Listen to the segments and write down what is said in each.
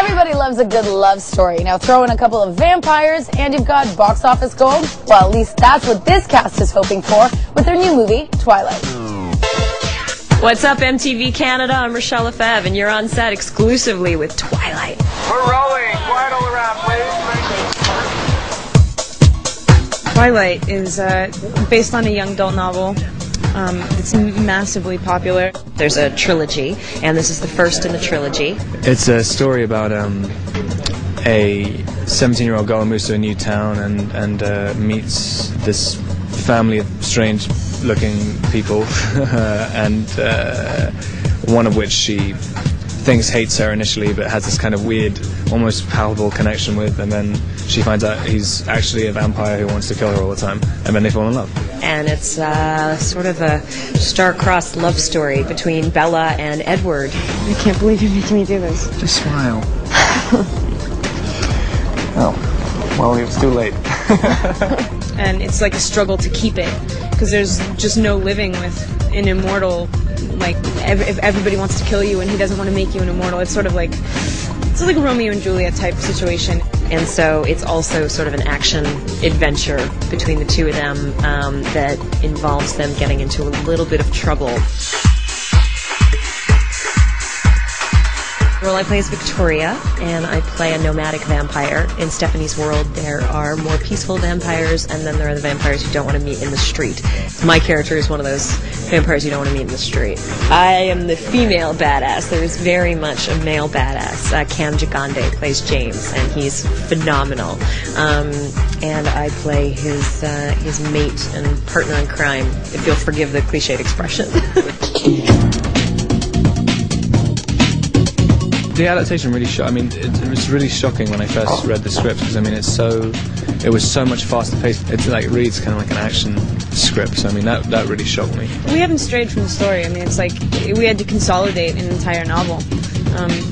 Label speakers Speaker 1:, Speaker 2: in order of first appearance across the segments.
Speaker 1: Everybody loves a good love story. Now throw in a couple of vampires and you've got box office gold. Well, at least that's what this cast is hoping for with their new movie, Twilight.
Speaker 2: What's up, MTV Canada? I'm Rochelle Lefebvre, and you're on set exclusively with Twilight.
Speaker 3: We're rolling. Quiet all around, please.
Speaker 4: Twilight is based on a young adult novel. It's massively popular.
Speaker 2: There's a trilogy, and this is the first in the trilogy.
Speaker 5: It's a story about a 17-year-old girl who moves to a new town and meets this family of strange-looking people, and one of which she thinks hates her initially, but has this kind of weird, almost palpable connection with, and then she finds out he's actually a vampire who wants to kill her all the time, and then they fall in love.
Speaker 2: And it's sort of a star-crossed love story between Bella and Edward.
Speaker 4: I can't believe you're making me do this.
Speaker 5: Just smile. Oh, well, it was too late.
Speaker 4: And it's like a struggle to keep it, because there's just no living with an immortal. Like, if everybody wants to kill you and he doesn't want to make you an immortal, it's sort of like a Romeo and Juliet type situation.
Speaker 2: And so it's also sort of an action adventure between the two of them that involves them getting into a little bit of trouble. The role I play is Victoria, and I play a nomadic vampire. In Stephanie's world, there are more peaceful vampires, and then there are the vampires who don't want to meet in the street. My character is one of those vampires you don't want to meet in the street. I am the female badass. There is very much a male badass. Cam Gigande plays James, and he's phenomenal. And I play his mate and partner in crime, if you'll forgive the cliched expression.
Speaker 5: The adaptation really shocked. I mean, it was really shocking when I first read the script, because I mean, it was so much faster paced. It like reads kind of like an action script. So I mean, that really shocked me.
Speaker 4: We haven't strayed from the story. I mean, it's like we had to consolidate an entire novel.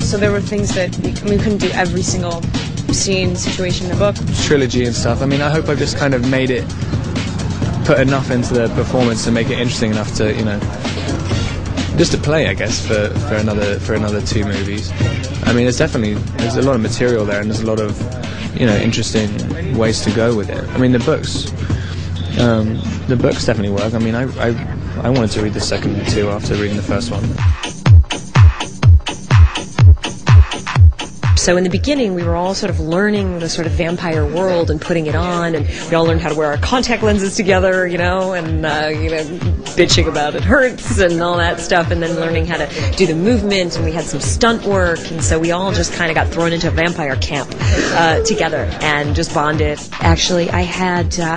Speaker 4: So there were things that we couldn't do every single scene, situation in the book. Trilogy
Speaker 5: and stuff. I mean, I hope I've just kind of made it, put enough into the performance to make it interesting enough to, you know, just to play, I guess, for another two movies. I mean, there's a lot of material there, and there's a lot of, you know, interesting ways to go with it. I mean, the books definitely work. I mean, I wanted to read the second one too after reading the first one.
Speaker 2: So in the beginning, we were all sort of learning the sort of vampire world and putting it on, and we all learned how to wear our contact lenses together, you know, and you know, bitching about it hurts and all that stuff, and then learning how to do the movement, and we had some stunt work, and so we all just kind of got thrown into a vampire camp together and just bonded. Actually, I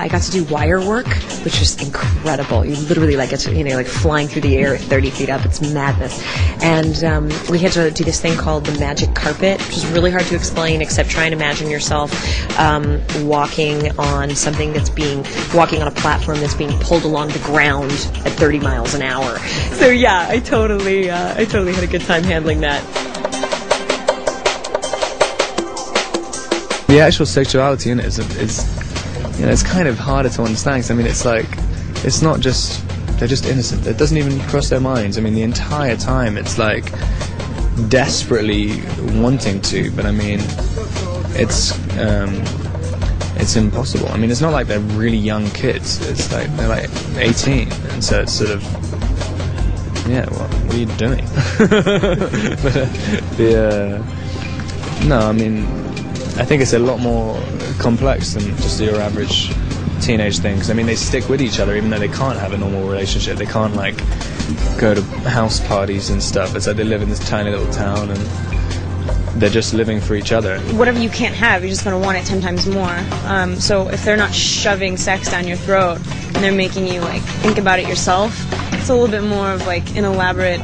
Speaker 2: got to do wire work, which was incredible. You literally like it's, you know, like flying through the air at 30 feet up. It's madness. And we had to do this thing called the magic carpet, which is really hard to explain, except try and imagine yourself walking on a platform that's being pulled along the ground at 30 miles an hour. So yeah, I totally had a good time handling that.
Speaker 5: The actual sexuality in it is you know, it's kind of harder to understand, 'cause I mean, it's like, it's not just, they're just innocent. It doesn't even cross their minds. I mean, the entire time it's like desperately wanting to, but I mean, it's impossible. I mean, it's not like they're really young kids. It's like they're like 18, and so it's sort of, yeah, well, what are you doing? No, I mean, I think it's a lot more complex than just your average teenage thing. 'Cause I mean, they stick with each other even though they can't have a normal relationship. They can't like go to house parties and stuff. It's like they live in this tiny little town and they're just living for each other.
Speaker 4: Whatever you can't have, you're just going to want it 10 times more. So if they're not shoving sex down your throat and they're making you like think about it yourself, it's a little bit more of like an elaborate.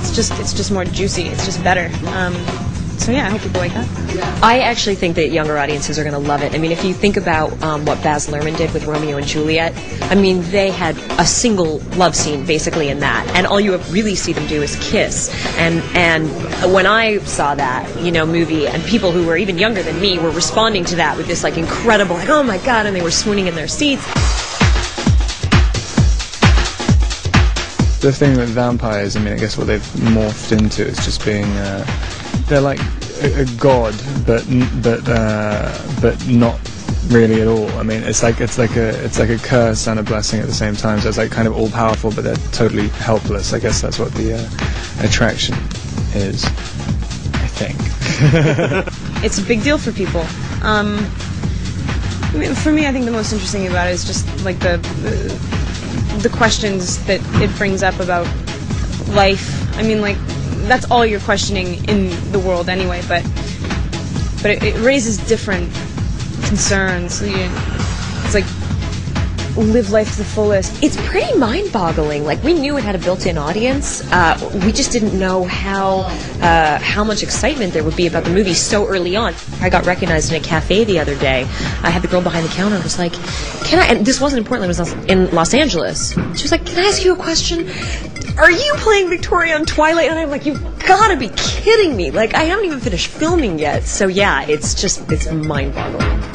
Speaker 4: It's just more juicy. It's just better. So yeah, I hope people like that.
Speaker 2: I actually think that younger audiences are going to love it. I mean, if you think about what Baz Luhrmann did with Romeo and Juliet, I mean, they had a single love scene basically in that, and all you really see them do is kiss. And when I saw that, you know, movie, and people who were even younger than me were responding to that with this like incredible, like, oh my god, and they were swooning in their seats.
Speaker 5: The thing with vampires, I mean, I guess what they've morphed into is just being, they're like a god, but not really at all. I mean, it's like a curse and a blessing at the same time. So it's like kind of all powerful, but they're totally helpless. I guess that's what the attraction is, I think.
Speaker 4: It's a big deal for people. I mean, for me, I think the most interesting about it is just like the questions that it brings up about life. I mean, like, that's all you're questioning in the world anyway, but it raises different concerns. It's like, live life to the fullest.
Speaker 2: It's pretty mind-boggling. Like, we knew it had a built-in audience. We just didn't know how much excitement there would be about the movie so early on. I got recognized in a cafe the other day. I had the girl behind the counter and was like, "Can I?" And this wasn't in Portland. It was in Los Angeles. She was like, "Can I ask you a question? Are you playing Victoria on Twilight?" And I'm like, "You've got to be kidding me! Like, I haven't even finished filming yet." So yeah, it's mind-boggling.